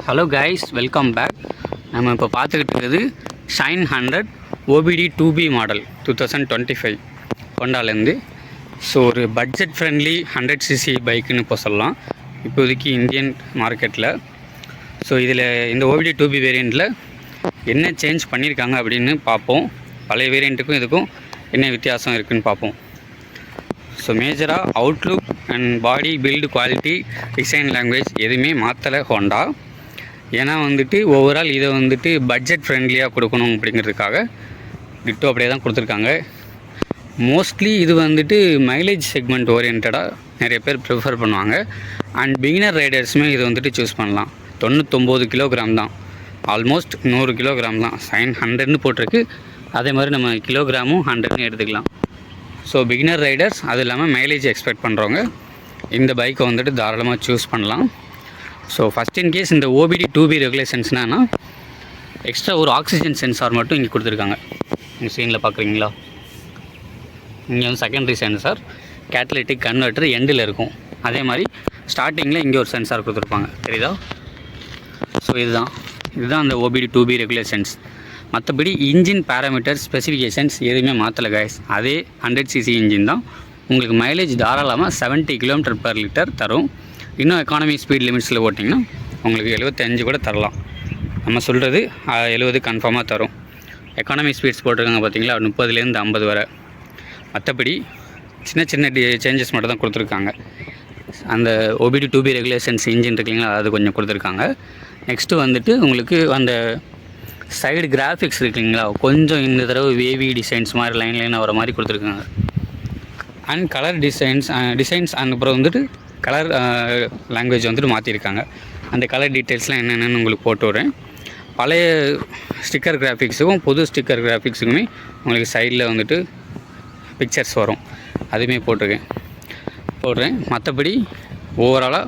Hello guys, welcome back. நம்ம இப்போ பார்த்துக்கிட்டு இருக்கிறது ஷைன் 100 OBD 2B மாடல் 2025 ஹோண்டாலேருந்து. ஸோ ஒரு பட்ஜெட் ஃப்ரெண்ட்லி 100cc பைக்குன்னு இப்போ சொல்லலாம் இப்போதைக்கு இந்தியன் மார்க்கெட்டில். ஸோ இதில் இந்த OBD 2B வேரியண்ட்டில் என்ன சேஞ்ச் பண்ணியிருக்காங்க அப்படின்னு பார்ப்போம். பழைய வேரியண்ட்டுக்கும் இதுக்கும் என்ன வித்தியாசம் இருக்குதுன்னு பார்ப்போம். ஸோ மேஜராக outlook and body build quality design language எதுவுமே மாற்றலை ஹோண்டா. ஏன்னா ஓவரால் இதை பட்ஜெட் ஃப்ரெண்ட்லியாக கொடுக்கணும் அப்படிங்கிறதுக்காக டிட்டோ அப்படியே தான் கொடுத்துருக்காங்க. மோஸ்ட்லி இது மைலேஜ் செக்மெண்ட் ஓரியன்டாக நிறைய பேர் ப்ரிஃபர் பண்ணுவாங்க. அண்ட் பிகினர் ரைடர்ஸுமே இது சூஸ் பண்ணலாம். 99 கிலோகிராம் தான், ஆல்மோஸ்ட் 100 கிலோகிராம் தான். ஷைன் 100ன்னு போட்டிருக்கு, அதே மாதிரி நம்ம கிலோகிராமும் 100ன்னு எடுத்துக்கலாம். ஸோ பிகினர் ரைடர்ஸ் அது இல்லாமல் மைலேஜ் எக்ஸ்பெக்ட் பண்ணுறவங்க இந்த பைக்கை தாராளமாக சூஸ் பண்ணலாம். ஸோ ஃபஸ்ட் இன் கேஸ் இந்த OBD 2B ரெகுலேஷன்ஸ்னா எக்ஸ்ட்ரா ஒரு ஆக்சிஜன் சென்சார் மட்டும் இங்கே கொடுத்துருக்காங்க. இந்த சீனில் பார்க்குறீங்களா, இங்கே செகண்டரி சென்சார் கேட்டலிட்டிக் கன்வெர்ட்டர் எண்டில் இருக்கும். அதே மாதிரி ஸ்டார்டிங்கில் இங்கே ஒரு சென்சார் கொடுத்துருப்பாங்க, தெரியுதா? ஸோ இதுதான் அந்த OBD 2B ரெகுலேஷன்ஸ். மற்றபடி இன்ஜின் பேராமீட்டர் ஸ்பெசிஃபிகேஷன்ஸ் எதுவுமே மாற்றலை கைஸ். அதே 100cc இன்ஜின் தான். உங்களுக்கு மைலேஜ் தாராளமாக 70 km/லிட்டர் தரும். இன்னும் எக்கானமி ஸ்பீட் லிமிட்ஸில் ஓட்டிங்கன்னா உங்களுக்கு 75 கூட தரலாம். நம்ம சொல்கிறது 70 கன்ஃபார்மாக தரும். எக்கானமி ஸ்பீட்ஸ் போட்டிருக்காங்க பார்த்தீங்களா, 30லேருந்து 50 வரை. மற்றபடி சின்ன சேஞ்சஸ் மட்டும் தான் கொடுத்துருக்காங்க. அந்த OBD 2B ரெகுலேஷன்ஸ் இன்ஜின் இருக்குங்களா, அது கொஞ்சம் கொடுத்துருக்காங்க. நெக்ஸ்ட்டு உங்களுக்கு அந்த சைடு கிராஃபிக்ஸ் இருக்குங்களா, கொஞ்சம் இந்த தடவை வேவி டிசைன்ஸ் மாதிரி லைனாக வர மாதிரி கொடுத்துருக்காங்க. அண்ட் கலர் டிசைன்ஸ் அண்ட் அப்புறம் கலர் லாங்குவேஜ் மாற்றிருக்காங்க. அந்த கலர் டீட்டெயில்ஸ்லாம் என்னென்னு உங்களுக்கு போட்டு விட்றேன். பழைய ஸ்டிக்கர் கிராஃபிக்ஸுக்கும் புது ஸ்டிக்கர் கிராஃபிக்ஸுக்குமே உங்களுக்கு சைடில் பிக்சர்ஸ் வரும், அதுவுமே போடுறேன். மற்றபடி ஓவராலாக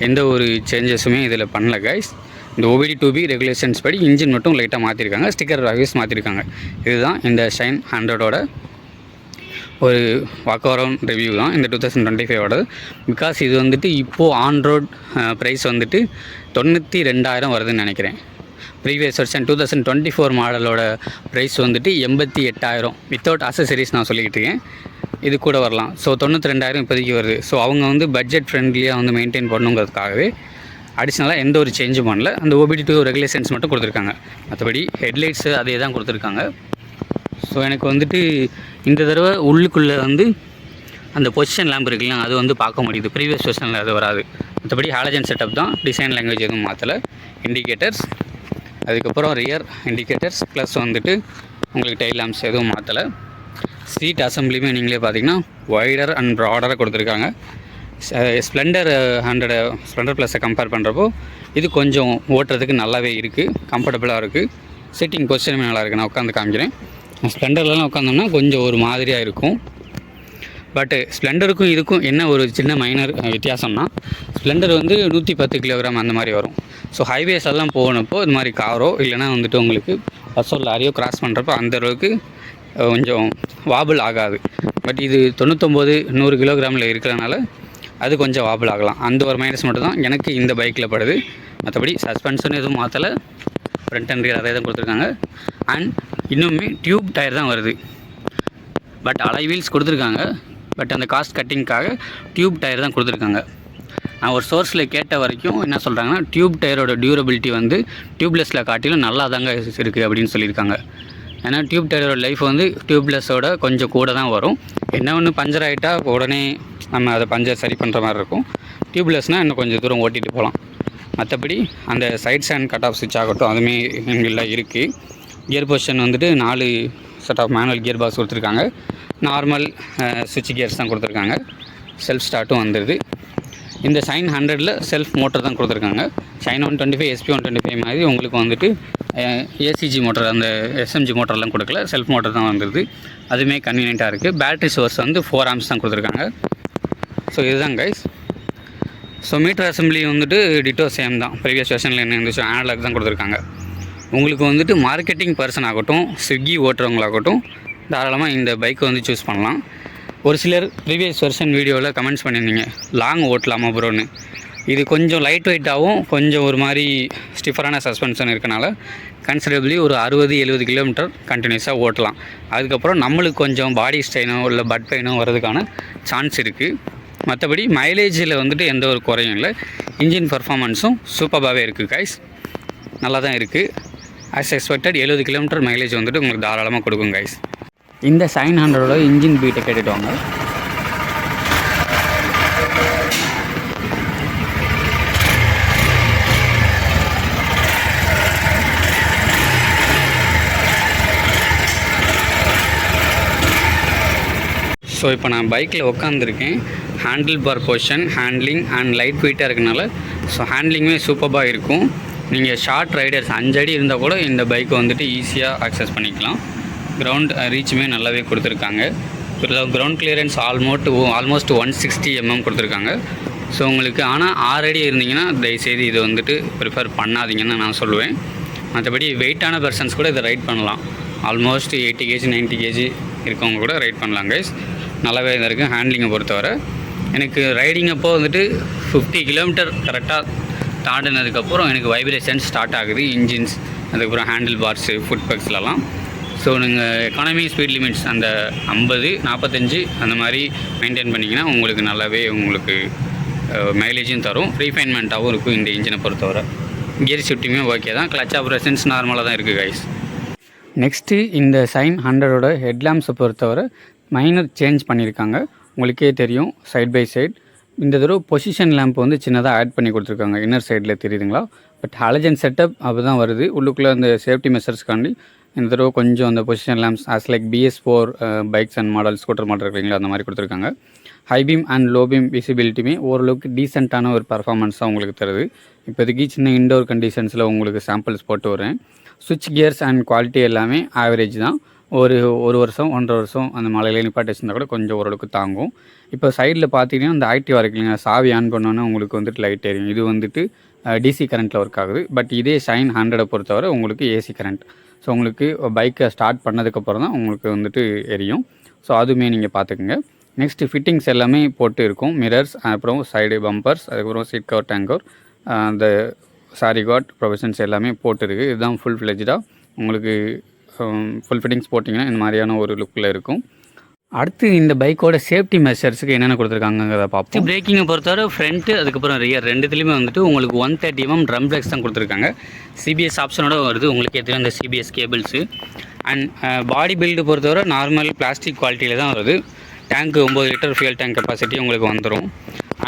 எந்த ஒரு சேஞ்சஸுமே இதில் பண்ணல கைஸ். இந்த OBD 2B ரெகுலேஷன்ஸ் படி இன்ஜின் மட்டும் லைட்டாக மாற்றிருக்காங்க, ஸ்டிக்கர் கிராஃபிக்ஸ் மாற்றிருக்காங்க. இதுதான் இந்த ஷைன் 100ஓட ஒரு வாக் அரவுண்ட் ரிவ்யூ தான் இந்த 2025ஓட. பிகாஸ் இது இப்போது ஆன் ரோட் ப்ரைஸ் 92,000 வருதுன்னு நினைக்கிறேன். ப்ரீவியஸ் வெர்ஷன் 2024 மாடலோட ப்ரைஸ் 88,000 வித்தவுட் அசசரிஸ் நான் சொல்லிக்கிட்டு இருக்கேன். இது கூட வரலாம். ஸோ 92,000 இப்போதைக்கு வருது. ஸோ அவங்க பட்ஜெட் ஃப்ரெண்ட்லியாக மெயின்டைன் பண்ணுங்கிறதுக்காகவே அடிஷ்னலாக எந்த ஒரு சேஞ்சும் பண்ணல. அந்த OBD 2 ரெகுலேஷன்ஸ் மட்டும் கொடுத்துருக்காங்க. மற்றபடி ஹெட்லைட்ஸு அதே தான் கொடுத்துருக்காங்க. ஸோ எனக்கு இந்த தடவை உள்ளுக்குள்ளே அந்த பொசிஷன் லேம்ப் இருக்குல்ல, அது பார்க்க முடியுது. ப்ரீவியஸ் வெர்ஷனில் அது வராது. மற்றபடி ஹாலஜன் செட்டப் தான், டிசைன் லாங்குவேஜ் எதுவும் மாற்றலை. இண்டிகேட்டர்ஸ், அதுக்கப்புறம் ரியர் இண்டிகேட்டர்ஸ் ப்ளஸ் உங்களுக்கு டைல் லேம்ப்ஸ் எதுவும் மாற்றலை. சீட் அசம்பிளியுமே நீங்களே பார்த்தீங்கன்னா வைடர் அண்ட் ப்ராடராக கொடுத்துருக்காங்க. ஸ்ப்ளெண்டர் ப்ளஸை கம்பேர் பண்ணுறப்போ இது கொஞ்சம் ஓட்டுறதுக்கு நல்லாவே இருக்குது, கம்ஃபர்டபுளாக இருக்குது. சிட்டிங் பொசிஷனுமே நல்லா இருக்குது. நான் உட்காந்து காமிக்கிறேன். ஸ்ப்ளெண்டர்லாம் உட்காந்தோம்னா கொஞ்சம் ஒரு மாதிரியாக இருக்கும். பட்டு ஸ்ப்ளெண்டருக்கும் இதுக்கும் என்ன ஒரு சின்ன மைனர் வித்தியாசம்னா, ஸ்ப்ளெண்டர் 110 கிலோகிராம் அந்த மாதிரி வரும். ஸோ ஹைவேஸ் எல்லாம் போனப்போ இது மாதிரி காரோ இல்லைனா உங்களுக்கு பஸ்ஸோ லாரியோ கிராஸ் பண்ணுறப்போ அந்தளவுக்கு கொஞ்சம் வாபிள் ஆகாது. பட் இது 99-100 கிலோகிராமில் இருக்கிறனால அது கொஞ்சம் வாபிள் ஆகலாம். அந்த ஒரு மைனஸ் மட்டும் தான் எனக்கு இந்த பைக்கில் படுது. மற்றபடி சஸ்பென்ஷன் எதுவும் மாற்றலை. ஃப்ரண்ட் அண்ட் ரியர் அதே தான் கொடுத்துருக்காங்க. அண்ட் இன்னுமே டியூப் டயர் தான் வருது. பட் அலாய் வீல்ஸ் கொடுத்துருக்காங்க. பட் அந்த காஸ்ட் கட்டிங்க்காக டியூப் டயர் தான் கொடுத்துருக்காங்க. நான் ஒரு சோர்ஸில் கேட்ட வரைக்கும் என்ன சொல்கிறாங்கன்னா, டியூப் டயரோட டியூரபிலிட்டி டியூப்லெஸில் காட்டிலும் நல்லா தாங்க இருக்குது அப்படின்னு சொல்லியிருக்காங்க. ஏன்னா டியூப் டயரோட லைஃப் டியூப்லெஸ்ஸோட கொஞ்சம் கூட தான் வரும். என்ன ஒன்று பஞ்சர் ஆகிட்டா உடனே நம்ம அதை பஞ்சர் சரி பண்ணுற மாதிரி இருக்கும். டியூப்லெஸ்னால் இன்னும் கொஞ்சம் தூரம் ஓட்டிகிட்டு போகலாம். மற்றபடி அந்த சைட் ஸ்டாண்ட் கட் ஆஃப் ஸ்விட்ச் ஆகட்டும் அதுவுமே எங்கெல்லாம் இருக்குது. Gear position 4 set of manual gear box கொடுத்துருக்காங்க. நார்மல் ஸ்விட்ச் கியர்ஸ் தான் கொடுத்துருக்காங்க. செல்ஃப் ஸ்டார்ட்டும் வந்துடுது. இந்த ஷைன் 100ல் செல்ஃப் மோட்டர் தான் கொடுத்துருக்காங்க. ஷைன் 125 SP 125 மாதிரி உங்களுக்கு ACG மோட்டர், அந்த SMG மோட்டர்லாம் கொடுக்கல, செல்ஃப் மோட்டர் தான் வந்துடுது. அதுவுமே கன்வீனியண்ட்டாக இருக்குது. பேட்டரி சோர்ஸ் 4 amps தான் கொடுத்துருக்காங்க. ஸோ இதுதான் guys. So meter assembly ditto same தான். ப்ரீவியஸ் வெர்ஷனில் என்ன இருந்துச்சு ஆனலாக் தான் கொடுத்துருக்காங்க. உங்களுக்கு மார்க்கெட்டிங் பர்சன் ஆகட்டும், ஸ்விக்கி ஓட்டுறவங்களாகட்டும் தாராளமாக இந்த பைக்கை சூஸ் பண்ணலாம். ஒரு சிலர் ப்ரீவியஸ் வெர்ஷன் வீடியோவில் கமெண்ட்ஸ் பண்ணியிருந்தீங்க, லாங் ஓட்டலாமா ப்ரோன்னு. இது கொஞ்சம் லைட் வெயிட்டாகவும் கொஞ்சம் ஒரு மாதிரி ஸ்டிஃபரான சஸ்பென்ஷன் இருக்கனால கன்சிடரபிளி ஒரு 60-70 கிலோமீட்டர் கண்டினியூஸாக ஓட்டலாம். அதுக்கப்புறம் நம்மளுக்கு கொஞ்சம் பாடி ஸ்ட்ரெயினோ இல்லை பட் பெயினோ வர்றதுக்கான சான்ஸ் இருக்குது. மற்றபடி மைலேஜில் வந்துட்டு எந்த ஒரு குறையும் இல்லை. இன்ஜின் பர்ஃபார்மன்ஸும் சூப்பராகவே இருக்குது கைஸ், நல்லா தான் இருக்குது. ஆஸ் எக்ஸ்பெக்டட் 70 கிலோமீட்டர் மைலேஜ் வந்துட்டு உங்களுக்கு தாராளமாக கொடுக்கும் கைஸ். இந்த Shine 100ஓட இன்ஜின் பீட்டை கேட்டுட்டு வாங்க. ஸோ இப்போ நான் பைக்கில் உட்காந்துருக்கேன். Handle bar position, handling and light வெயிட்டாக இருக்கனால ஸோ ஹேண்ட்லிங்குமே சூப்பராக இருக்கும். நீங்கள் ஷார்ட் ரைடர்ஸ் 5 அடி இருந்தால் கூட இந்த பைக்கை வந்துட்டு ஈஸியாக ஆக்சஸ் பண்ணிக்கலாம். கிரவுண்ட் ரீச்சுமே நல்லாவே கொடுத்துருக்காங்க. கிரவுண்ட் கிளியரன்ஸ் ஆல்மோஸ்ட் 160 mm கொடுத்துருக்காங்க. ஸோ உங்களுக்கு ஆனால் 6 அடி இருந்தீங்கன்னா தயவுசெய்து இதை வந்துட்டு ப்ரிஃபர் பண்ணாதீங்கன்னு நான் சொல்லுவேன். மற்றபடி வெயிட்டான பர்சன்ஸ் கூட இதை ரைட் பண்ணலாம். ஆல்மோஸ்ட் 80 kg 90 kg இருக்கவங்க கூட ரைட் பண்ணலாம் கைஸ். நல்லாவே இதாக இருக்குது. ஹேண்ட்லிங்கை பொறுத்தவரை எனக்கு ரைடிங் அப்போ வந்துட்டு 50 கிலோமீட்டர் கரெக்டாக தாண்டினதுக்கப்புறம் எனக்கு வைப்ரேஷன் ஸ்டார்ட் ஆகுது. இன்ஜின்ஸ், அதுக்கப்புறம் ஹேண்டில் பார்ஸு, ஃபுட் பெக்ஸ்லலாம். ஸோ நீங்கள் எக்கானமி ஸ்பீட் லிமிட்ஸ் அந்த 50 45 அந்த மாதிரி மெயின்டைன் பண்ணிங்கன்னா உங்களுக்கு நல்லாவே உங்களுக்கு மைலேஜும் தரும், ரீஃபைன்மெண்ட்டாகவும் இருக்கும் இந்த இன்ஜினை பொறுத்தவரை. கியர் ஷிஃப்டிங்குமே ஓகே தான். கிளச் ஆப்ரேஷன்ஸ் நார்மலாக தான் இருக்குது கைஸ். நெக்ஸ்ட்டு இந்த Shine 100ஓட ஹெட்லாம்ப்ஸை பொறுத்தவரை மைனர் சேஞ்ச் பண்ணியிருக்காங்க. உங்களுக்கே தெரியும், சைட் பை சைட் இந்த தடவை பொசிஷன் லேம்ப் வந்து சின்னதாக ஆட் பண்ணி கொடுத்துருக்காங்க. இன்னர் சைடில் தெரியுதுங்களா? பட் ஹாலஜன் செட்டப் அப்படி தான் வருது. உள்ளுக்குள்ளே அந்த சேஃப்டி மெஷர்ஸ்க்காண்டி இந்த தடவை கொஞ்சம் அந்த position lamps as like BS4 bikes and model scooter model இருக்குங்களா அந்த மாதிரி கொடுத்துருக்காங்க. High beam and low beam விசிபிலிட்டியுமே ஓரளவுக்கு டீசெண்டான ஒரு பர்ஃபார்மன்ஸாக உங்களுக்கு தருது. இப்போதைக்கு சின்ன இன்டோர் கண்டிஷன்ஸில் உங்களுக்கு சாம்பிள்ஸ் போட்டு வரேன். சுவிட்ச் கியர்ஸ் அண்ட் குவாலிட்டி எல்லாமே ஆவரேஜ் தான். ஒரு வருஷம் 1.5 வருஷம் அந்த மலையில நிப்பாட்டி வச்சுருந்தா கூட கொஞ்சம் ஓரளவுக்கு தாங்கும். இப்போ சைடில் பார்த்தீங்கன்னா இந்த ஆக்டிவாக இருக்குங்க, சாவி ஆன் பண்ணோன்னா உங்களுக்கு வந்துட்டு லைட் எரியும். இது வந்துட்டு DC கரண்ட்டில் ஒர்க் ஆகுது. பட் இதே Shine 100 பொறுத்தவரை உங்களுக்கு AC கரண்ட். ஸோ உங்களுக்கு பைக்கை ஸ்டார்ட் பண்ணதுக்கப்புறம் தான் உங்களுக்கு வந்துட்டு எரியும். ஸோ அதுவுமே நீங்கள் பார்த்துக்குங்க. நெக்ஸ்ட்டு ஃபிட்டிங்ஸ் எல்லாமே போட்டு இருக்கும். மிரர்ஸ், அப்புறம் சைடு பம்பர்ஸ், அதுக்கப்புறம் சீட் கவர், டேங்கர், அந்த சாரி கார்ட் ப்ரொவிஷன்ஸ் எல்லாமே போட்டுருக்கு. இதுதான் ஃபுல் ஃப்ளெஜ்டாக உங்களுக்கு ஃபுல் ஃபிட்டிங்ஸ் போட்டிங்கன்னா இந்த மாதிரியான ஒரு லுக்கில் இருக்கும். அடுத்து இந்த பைக்கோட சேஃப்டி மெஷர்ஸுக்கு என்னென்ன கொடுத்துருக்காங்கிறத பார்ப்போம். பிரேக்கிங்கை பொறுத்தவரை ஃப்ரண்ட்டு அதுக்கப்புறம் ரியர் ரெண்டுத்துலேயுமே வந்துட்டு உங்களுக்கு 130 mm ட்ரம் பிரேக்ஸ் தான் கொடுத்துருக்காங்க. CBS ஆப்ஷனோட வருது. உங்களுக்கே தெரியும் அந்த CBS cables. And body build பொறுத்தவரை நார்மல் பிளாஸ்டிக் குவாலிட்டியில் தான் வருது. டேங்க்கு 9 லிட்டர் ஃபியூல் டேங்க் கெப்பாசிட்டி உங்களுக்கு வந்துடும்.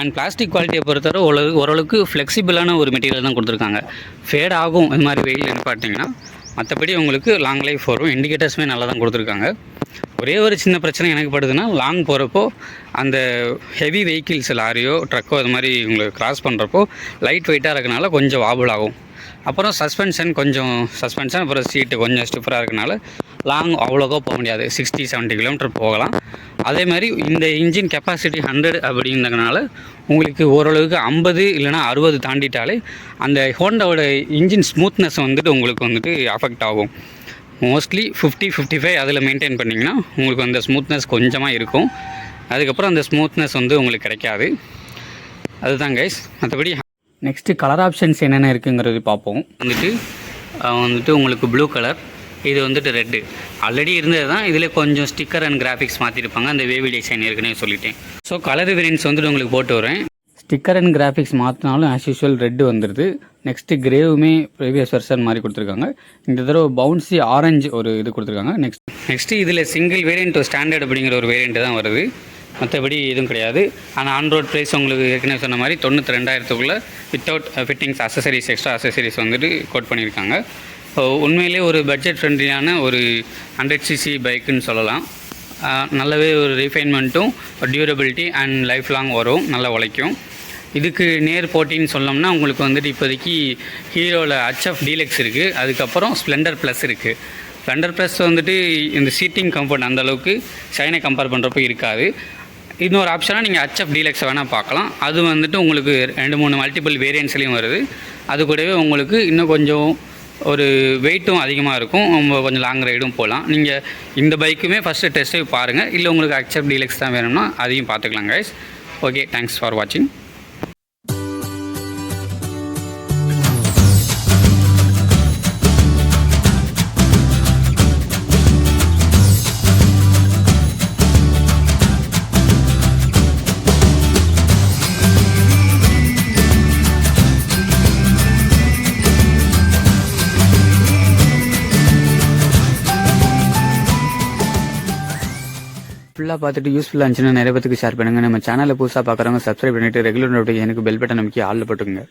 அண்ட் பிளாஸ்டிக் குவாலிட்டியை பொறுத்தவரை ஓரளவுக்கு ஃப்ளெக்சிபிளான ஒரு மெட்டீரியல் தான் கொடுத்துருக்காங்க. ஃபேட் ஆகும் இது மாதிரி வெயில் நிப்பாட்டிங்கன்னா. மற்றபடி உங்களுக்கு லாங் லைஃப் வரும். இண்டிகேட்டர்ஸுமே நல்லா தான் கொடுத்துருக்காங்க. ஒரே ஒரு சின்ன பிரச்சனை எனக்கு படுதுன்னா, லாங் போகிறப்போ அந்த ஹெவி வெஹிக்கிள்ஸ் லாரியோ ட்ரக்கோ அது மாதிரி உங்களுக்கு கிராஸ் பண்ணுறப்போ லைட் வெயிட்டாக இருக்கனால கொஞ்சம் வாபுல் ஆகும். அப்புறம் சஸ்பென்ஷன் அப்புறம் சீட்டு கொஞ்சம் ஸ்டிஃபராக இருக்கனால லாங் அவ்வளோக்கோ போக முடியாது. 60-70 கிலோமீட்டர் போகலாம். அதே மாதிரி இந்த இன்ஜின் கெப்பாசிட்டி 100 அப்படிங்கிறதுனால உங்களுக்கு ஓரளவுக்கு 50 இல்லைனா 60 தாண்டிட்டாலே அந்த ஹோண்டாவோட இன்ஜின் ஸ்மூத்னஸ் வந்துட்டு உங்களுக்கு வந்துட்டு அஃபெக்ட் ஆகும். மோஸ்ட்லி 50-55 அதில் மெயின்டைன் பண்ணிங்கன்னா உங்களுக்கு அந்த ஸ்மூத்னஸ் கொஞ்சமாக இருக்கும். அதுக்கப்புறம் அந்த ஸ்மூத்னஸ் வந்து உங்களுக்கு கிடைக்காது. அதுதான் கைஸ். மற்றபடி நெக்ஸ்ட்டு கலர் ஆப்ஷன்ஸ் என்னென்ன இருக்குங்கிறது பார்ப்போம். வந்துட்டு உங்களுக்கு ப்ளூ கலர், இது வந்துட்டு ரெட்டு ஆல்ரெடி இருந்தது தான். இதில் கொஞ்சம் ஸ்டிக்கர் அண்ட் கிராஃபிக்ஸ் மாற்றிருப்பாங்க. அந்த வேவி டிசைன் ஏற்கனவே சொல்லிட்டேன். ஸோ கலர் வேரியன்ட்ஸ் வந்துட்டு உங்களுக்கு போட்டு வரேன். ஸ்டிக்கர் அண்ட் கிராஃபிக்ஸ் மாற்றினாலும் ஆஸ் யூஷுவல் ரெட்டு வந்துடுது. நெக்ஸ்ட்டு கிரேவுமே ப்ரீவியஸ் வெர்ஷன் மாதிரி கொடுத்துருக்காங்க. இந்த தடவை பவுன்சி ஆரஞ்சு ஒரு இது கொடுத்துருக்காங்க. நெக்ஸ்ட்டு இதில் சிங்கிள் வேரியண்ட் ஸ்டாண்டர்ட் அப்படிங்கிற ஒரு வேரியண்ட்டு தான் வருது. மற்றபடி எதுவும் கிடையாது. ஆனால் ஆன் ரோட் ப்ரைஸ் உங்களுக்கு ஏற்கனவே சொன்ன மாதிரி 92,000 வித்தவுட் ஃபிட்டிங்ஸ் அசசரிஸ் எக்ஸ்ட்ரா அசசரிஸ் வந்துட்டு கோட் பண்ணியிருக்காங்க. உண்மையிலே ஒரு பட்ஜெட் ஃப்ரெண்ட்லியான ஒரு 100cc பைக்குன்னு சொல்லலாம். நல்லாவே ஒரு ரீஃபைன்மெண்ட்டும் டியூரபிலிட்டி அண்ட் லைஃப் லாங் வரும், நல்லா உழைக்கும். இதுக்கு நேர் போட்டின்னு சொன்னோம்னா உங்களுக்கு வந்துட்டு இப்போதைக்கு ஹீரோவில் HF டீலக்ஸ் இருக்குது. அதுக்கப்புறம் ஸ்ப்ளெண்டர் ப்ளஸ் இருக்குது. ஸ்ப்ளெண்டர் ப்ளஸ் வந்துட்டு இந்த சீட்டிங் கம்ஃபர்ட் அந்தளவுக்கு ஷைனை கம்பேர் பண்ணுறப்போ இருக்காது. இன்னொரு ஆப்ஷனாக நீங்கள் HF டீலக்ஸ் வேணால் பார்க்கலாம். அது வந்துட்டு உங்களுக்கு 2-3 மல்டிபிள் வேரியன்ட்ஸ்லேயும் வருது. அது கூடவே உங்களுக்கு இன்னும் கொஞ்சம் ஒரு வெயிட்டும் அதிகமாக இருக்கும். கொஞ்சம் லாங் ரைடும் போகலாம். நீங்கள் இந்த பைக்குமே ஃபஸ்ட்டு டெஸ்ட் ட்ரைவ் பாருங்கள். இல்லை உங்களுக்கு HF டீலக்ஸ் தான் வேணும்னா அதையும் பார்த்துக்கலாம் கைஸ். ஓகே, தேங்க்ஸ் ஃபார் வாட்சிங். ஃபுல்லாக பார்த்துட்டு யூஸ்ஃபுல்லாக இருந்துச்சுன்னா நிறைய பேருக்கு ஷேர் பண்ணுங்கள். நம்ம சேனலை புதுசாக பார்க்குறவங்க சப்ஸ்கிரைப் பண்ணிவிட்டு ரெகுலர் நோட்டிஃபிகேஷனுக்கு பெல் பட்டன் அமைக்கி ஆளில் போட்டுக்கோங்க.